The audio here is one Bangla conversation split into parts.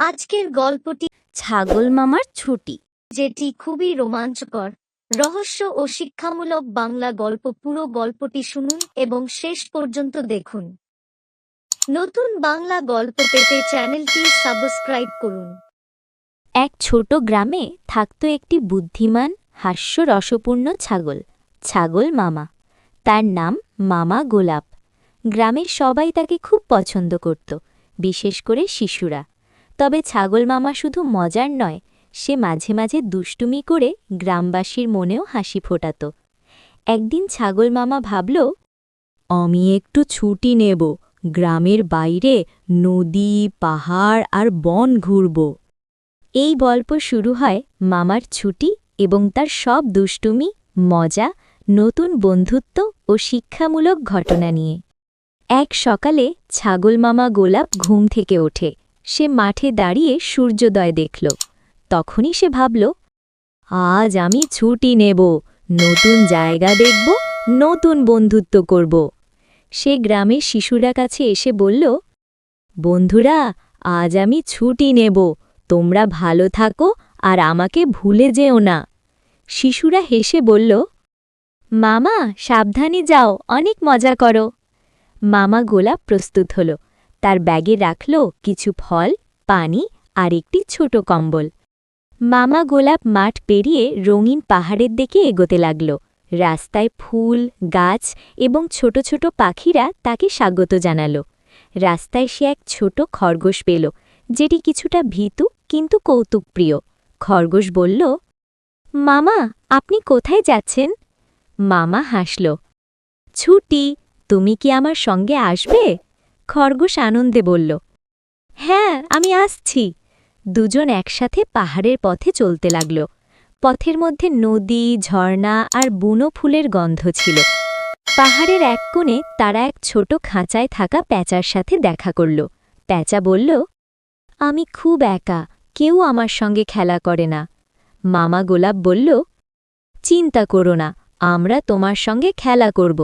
আজকের গল্পটি ছাগল মামার ছুটি। যেটি খুবই রোমাঞ্চকর, রহস্য ও শিক্ষামূলক বাংলা গল্প। পুরো গল্পটি শুনুন এবং শেষ পর্যন্ত দেখুন। নতুন বাংলা গল্প পেতে চ্যানেলটি সাবস্ক্রাইব করুন। এক ছোট গ্রামে থাকত একটি বুদ্ধিমান হাস্যরসপূর্ণ ছাগল, ছাগল মামা। তার নাম মামা গোলাপ। গ্রামের সবাই তাকে খুব পছন্দ করত, বিশেষ করে শিশুরা। তবে ছাগল মামা শুধু মজার নয়, সে মাঝে মাঝে দুষ্টুমি করে গ্রামবাসীর মনেও হাসি ফোটাত। একদিন ছাগল মামা ভাবল, আমি একটু ছুটি নেব, গ্রামের বাইরে নদী, পাহাড় আর বন ঘুরব। এই গল্প শুরু হয় মামার ছুটি এবং তার সব দুষ্টুমি, মজা, নতুন বন্ধুত্ব ও শিক্ষামূলক ঘটনা নিয়ে। এক সকালে ছাগল মামা গোলাপ ঘুম থেকে ওঠে। সে মাঠে দাঁড়িয়ে সূর্যোদয় দেখল। তখনই সে ভাবল, আজ আমি ছুটি নেব, নতুন জায়গা দেখব, নতুন বন্ধুত্ব করব। সে গ্রামের শিশুরা কাছে এসে বলল, বন্ধুরা, আজ আমি ছুটি নেব, তোমরা ভালো থাকো আর আমাকে ভুলে যেও না। শিশুরা হেসে বলল, মামা সাবধানে যাও, অনেক মজা করো। মামা গোলাপ প্রস্তুত হল। তার ব্যাগে রাখল কিছু ফল, পানি আর একটি ছোট কম্বল। মামা গোলাপ মাঠ পেরিয়ে রঙিন পাহাড়ের দিকে এগোতে লাগল। রাস্তায় ফুল, গাছ এবং ছোট ছোট পাখিরা তাকে স্বাগত জানাল। রাস্তায় সে এক ছোট খরগোশ পেল, যেটি কিছুটা ভীতু কিন্তু কৌতুকপ্রিয়। খরগোশ বলল, মামা, আপনি কোথায় যাচ্ছেন? মামা হাসল, ছুটি, তুমি কি আমার সঙ্গে আসবে? খরগোশ আনন্দে বলল, হ্যাঁ, আমি আসছি। দুজন একসাথে পাহাড়ের পথে চলতে লাগল। পথের মধ্যে নদী, ঝর্ণা আর বুনো ফুলের গন্ধ ছিল। পাহাড়ের এক কোণে তারা এক ছোট খাঁচায় থাকা প্যাঁচার সাথে দেখা করল। প্যাঁচা বলল, আমি খুব একা, কেউ আমার সঙ্গে খেলা করে না। মামা গোলাপ বলল, চিন্তা করো না, আমরা তোমার সঙ্গে খেলা করব।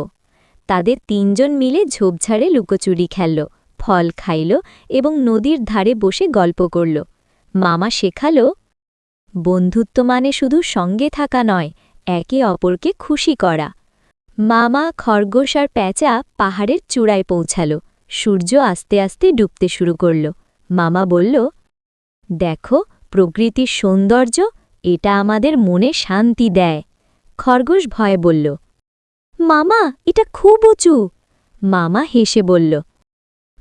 তাদের তিনজন মিলে ঝোপঝাড়ে লুকোচুরি খেলল, ফল খাইল এবং নদীর ধারে বসে গল্প করল। মামা শেখাল, বন্ধুত্ব মানে শুধু সঙ্গে থাকা নয়, একে অপরকে খুশি করা। মামা, খরগোশ আর প্যাঁচা পাহাড়ের চূড়ায় পৌঁছাল। সূর্য আস্তে আস্তে ডুবতে শুরু করল। মামা বলল, দেখো প্রকৃতির সৌন্দর্য, এটা আমাদের মনে শান্তি দেয়। খরগোশ ভয়ে বলল, মামা, এটা খুব উঁচু। মামা হেসে বলল,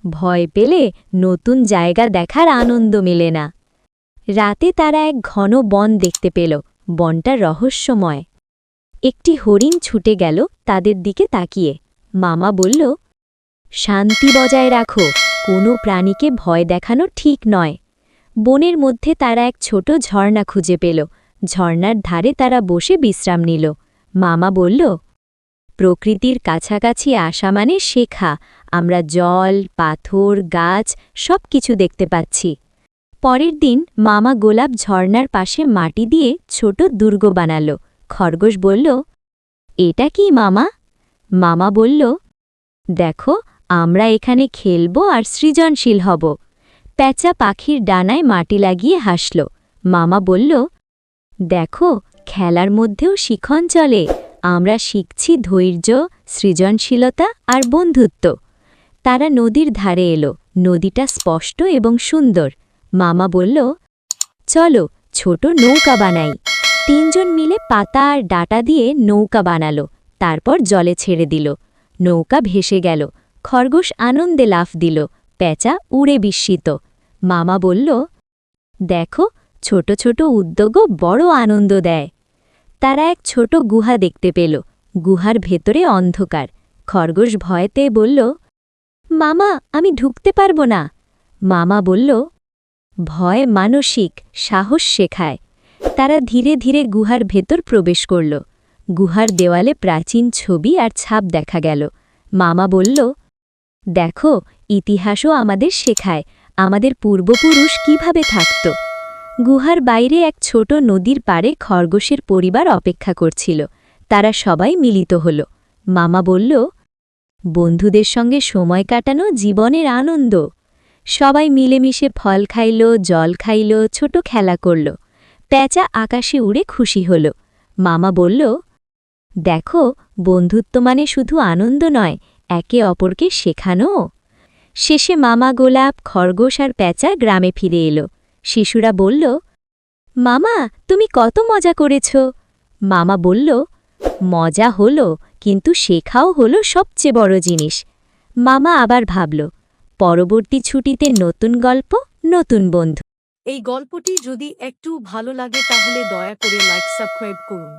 ভয় পেলে নতুন জায়গা দেখার আনন্দ মেলে না। রাতে তারা এক ঘন বন দেখতে পেল। বনটা রহস্যময়। একটি হরিণ ছুটে গেল তাদের দিকে তাকিয়ে। মামা বলল, শান্তি বজায় রাখো, কোনো প্রাণীকে ভয় দেখানো ঠিক নয়। বনের মধ্যে তারা এক ছোট ঝর্ণা খুঁজে পেল। ঝর্ণার ধারে তারা বসে বিশ্রাম নিল। মামা বলল, প্রকৃতির কাছাকাছি আসা মানে শেখা, আমরা জল, পাথর, গাছ সব কিছু দেখতে পাচ্ছি। পরের দিন মামা গোলাপ ঝর্ণার পাশে মাটি দিয়ে ছোট দুর্গ বানাল। খরগোশ বলল, এটা কি মামা? মামা বলল, দেখো, আমরা এখানে খেলব আর সৃজনশীল হব। প্যাঁচা পাখির ডানায় মাটি লাগিয়ে হাসল। মামা বলল, দেখো, খেলার মধ্যেও শিখন চলে, আমরা শিখছি ধৈর্য, সৃজনশীলতা আর বন্ধুত্ব। তারা নদীর ধারে এলো। নদীটা স্পষ্ট এবং সুন্দর। মামা বলল, চলো ছোট নৌকা বানাই। তিনজন মিলে পাতা আর ডাটা দিয়ে নৌকা বানালো, তারপর জলে ছেড়ে দিল। নৌকা ভেসে গেল। খরগোশ আনন্দে লাফ দিল, প্যাঁচা উড়ে বিস্মিত। মামা বলল, দেখো, ছোট ছোট উদ্যোগও বড় আনন্দ দেয়। তারা এক ছোট গুহা দেখতে পেল। গুহার ভেতরে অন্ধকার। খরগোশ ভয়তে বলল, মামা, আমি ঢুকতে পারব না। মামা বলল, ভয় মানসিক, সাহস শেখায়। তারা ধীরে ধীরে গুহার ভেতর প্রবেশ করল। গুহার দেওয়ালে প্রাচীন ছবি আর ছাপ দেখা গেল। মামা বলল, দেখো, ইতিহাসও আমাদের শেখায় আমাদের পূর্বপুরুষ কিভাবে থাকত। গুহার বাইরে এক ছোট নদীর পাড়ে খরগোশের পরিবার অপেক্ষা করছিল। তারা সবাই মিলিত হল। মামা বলল, বন্ধুদের সঙ্গে সময় কাটানো জীবনের আনন্দ। সবাই মিলেমিশে ফল খাইল, জল খাইল, ছোট খেলা করল। প্যাঁচা আকাশে উড়ে খুশি হল। মামা বলল, দেখো, বন্ধুত্ব মানে শুধু আনন্দ নয়, একে অপরকে শেখানো। শেষে মামা গোলাপ, খরগোশ আর প্যাঁচা গ্রামে ফিরে এলো। শিশুরা বলল, মামা, তুমি কত মজা করেছ। মামা বলল, মজা হলো, কিন্তু শেখাও হলো সবচেয়ে বড় জিনিস। মামা আবার ভাবল, পরবর্তী ছুটিতে নতুন গল্প, নতুন বন্ধু। এই গল্পটি যদি একটু ভালো লাগে তাহলে দয়া করে লাইক সাবস্ক্রাইব করুন।